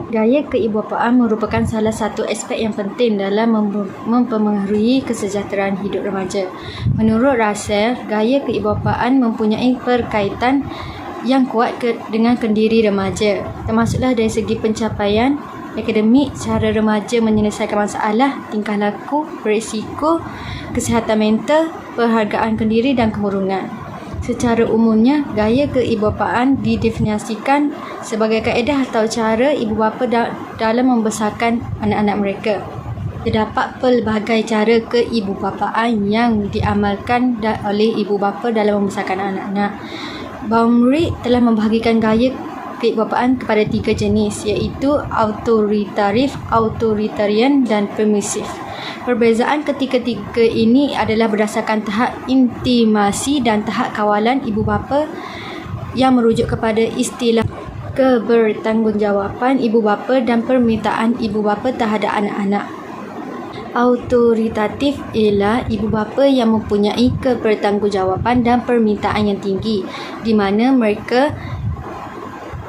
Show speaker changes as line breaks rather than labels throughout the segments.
Gaya keibubapaan merupakan salah satu aspek yang penting dalam mempengaruhi kesejahteraan hidup remaja. Menurut Russell, gaya keibubapaan mempunyai berkaitan yang kuat dengan kendiri remaja, termasuklah dari segi pencapaian akademik, cara remaja menyelesaikan masalah, tingkah laku, berisiko, kesihatan mental, penghargaan kendiri dan kemurungan. Secara umumnya, gaya keibubapaan didefinisikan sebagai kaedah atau cara ibu bapa dalam membesarkan anak-anak mereka. Terdapat pelbagai cara keibubapaan yang diamalkan oleh ibu bapa dalam membesarkan anak-anak. Baumrick telah membahagikan gaya keibubapaan kepada 3 jenis, iaitu autoritatif, authoritarian dan permisif. Perbezaan ketiga-tiga ini adalah berdasarkan tahap intimasi dan tahap kawalan ibu bapa yang merujuk kepada istilah kebertanggungjawapan ibu bapa dan permintaan ibu bapa terhadap anak-anak. Autoritatif ialah ibu bapa yang mempunyai kebertanggungjawapan dan permintaan yang tinggi, di mana mereka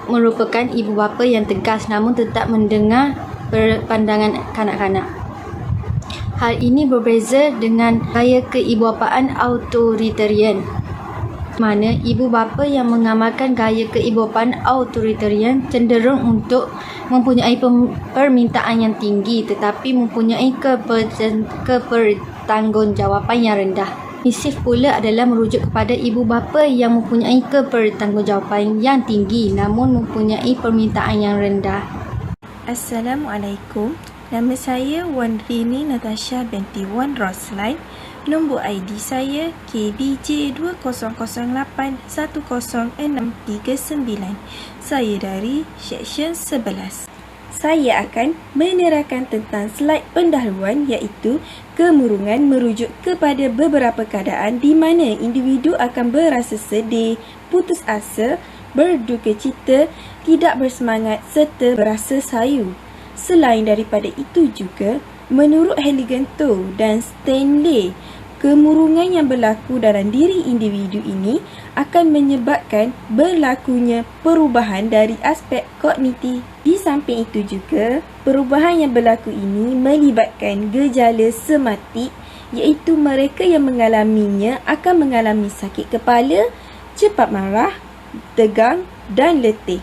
merupakan ibu bapa yang tegas namun tetap mendengar pandangan kanak-kanak. Hal ini berbeza dengan gaya keibubapaan authoritarian, mana ibu bapa yang mengamalkan gaya keibubapaan authoritarian cenderung untuk mempunyai permintaan yang tinggi tetapi mempunyai kebertanggungjawapan yang rendah. Permisif pula adalah merujuk kepada ibu bapa yang mempunyai kebertanggungjawapan yang tinggi namun mempunyai permintaan yang rendah.
Assalamualaikum. Nama saya Wan Rini Natasha binti Wan Rosline. Nombor ID saya KBJ2008106339. Saya dari Seksyen 11. Saya akan menerangkan tentang slide pendahuluan iaitu kemurungan merujuk kepada beberapa keadaan di mana individu akan berasa sedih, putus asa, berduka cita, tidak bersemangat serta berasa sayu. Selain daripada itu juga, menurut Heliganto dan Stanley, kemurungan yang berlaku dalam diri individu ini akan menyebabkan berlakunya perubahan dari aspek kognitif. Di samping itu juga, perubahan yang berlaku ini melibatkan gejala somatik, iaitu mereka yang mengalaminya akan mengalami sakit kepala, cepat marah, tegang dan letih.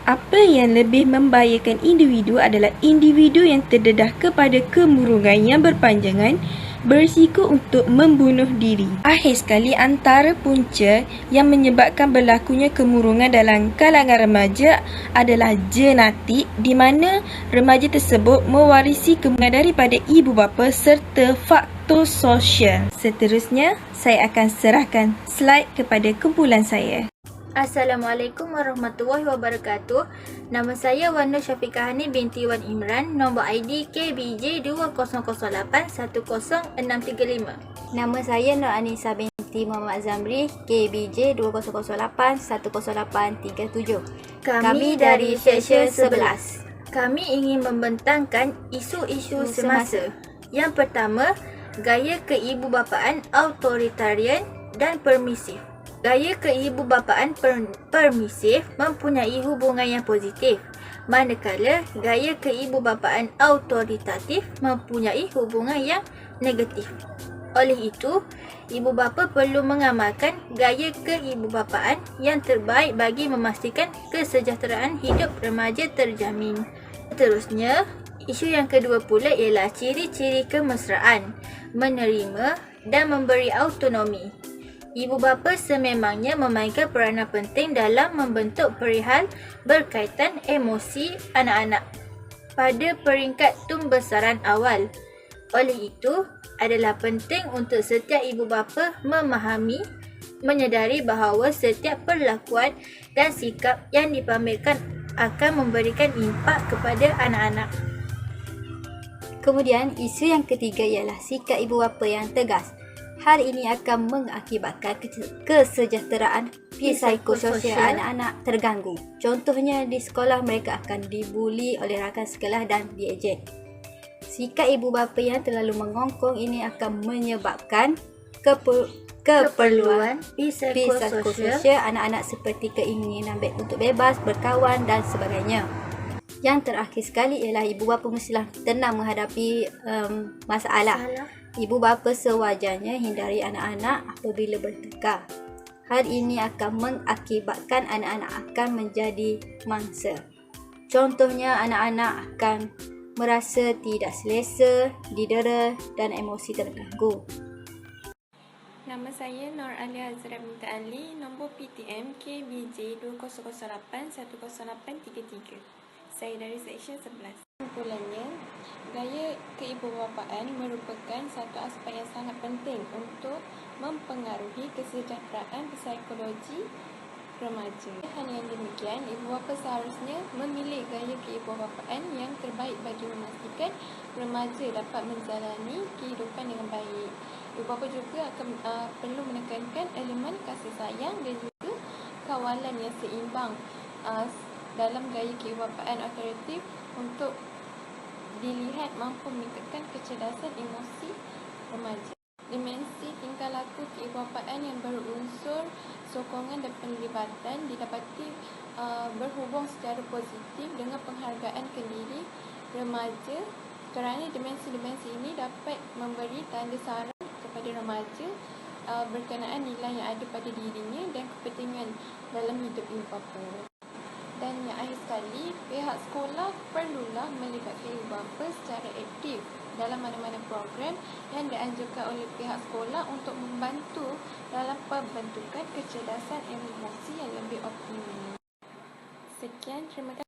Apa yang lebih membahayakan individu adalah individu yang terdedah kepada kemurungan yang berpanjangan berisiko untuk membunuh diri. Akhir sekali, antara punca yang menyebabkan berlakunya kemurungan dalam kalangan remaja adalah genetik, di mana remaja tersebut mewarisi kemurungan daripada ibu bapa serta faktor sosial. Seterusnya, saya akan serahkan slide kepada kumpulan saya.
Assalamualaikum warahmatullahi wabarakatuh. Nama saya Wan Nur Syafiqah Hani binti Wan Imran. Nombor ID KBJ2008106335.
Nama saya Nur Anissa binti Muhammad Zamri, KBJ2008108337.
Kami dari Seksyen 11. Kami ingin membentangkan isu-isu semasa. Yang pertama, gaya keibubapaan authoritarian dan permisif. Gaya keibubapaan permisif mempunyai hubungan yang positif, manakala gaya keibubapaan autoritatif mempunyai hubungan yang negatif. Oleh itu, ibu bapa perlu mengamalkan gaya keibubapaan yang terbaik bagi memastikan kesejahteraan hidup remaja terjamin. Seterusnya, isu yang kedua pula ialah ciri-ciri kemesraan, menerima dan memberi autonomi. Ibu bapa sememangnya memainkan peranan penting dalam membentuk perihal berkaitan emosi anak-anak pada peringkat tumbesaran awal. Oleh itu, adalah penting untuk setiap ibu bapa memahami, menyedari bahawa setiap perlakuan dan sikap yang dipamerkan akan memberikan impak kepada anak-anak.
Kemudian, isu yang ketiga ialah sikap ibu bapa yang tegas. Hal ini akan mengakibatkan kesejahteraan psikososial anak-anak terganggu. Contohnya, di sekolah mereka akan dibuli oleh rakan sekelas dan diejek. Sikap ibu bapa yang terlalu mengongkong ini akan menyebabkan keperluan psikososial anak-anak seperti keinginan untuk bebas, berkawan dan sebagainya. Yang terakhir sekali ialah ibu bapa mestilah tenang menghadapi masalah. Ibu bapa sewajarnya hindari anak-anak apabila bertengkar. Hal ini akan mengakibatkan anak-anak akan menjadi mangsa. Contohnya, anak-anak akan merasa tidak selesa, didera dan emosi terganggu.
Nama saya Nur Alia Azra binti Ali, nombor PTM KBJ 2008-10833. Saya dari Seksyen 11. Kumpulannya, gaya keibubapaan merupakan satu aspek yang sangat penting untuk mempengaruhi kesejahteraan psikologi remaja. Hanya yang demikian, ibu bapa seharusnya memilih gaya keibubapaan yang terbaik bagi memastikan remaja dapat menjalani kehidupan dengan baik. Ibu bapa juga akan perlu menekankan elemen kasih sayang dan juga kawalan yang seimbang dalam gaya keibubapaan otoritatif untuk dilihat mampu meningkatkan kecerdasan emosi remaja. Dimensi tingkah laku keibubapaan yang berunsur sokongan dan penglibatan didapati berhubung secara positif dengan penghargaan ke diri remaja, kerana dimensi-dimensi ini dapat memberi tanda saran kepada remaja berkenaan nilai yang ada pada dirinya dan kepentingan dalam hidup ibu bapa. Dan yang akhir sekali, pihak sekolah perlulah melibatkan ibu bapa secara aktif dalam mana-mana program yang dianjurkan oleh pihak sekolah untuk membantu dalam pembentukan kecerdasan emosi yang lebih optimal. Sekian, terima kasih.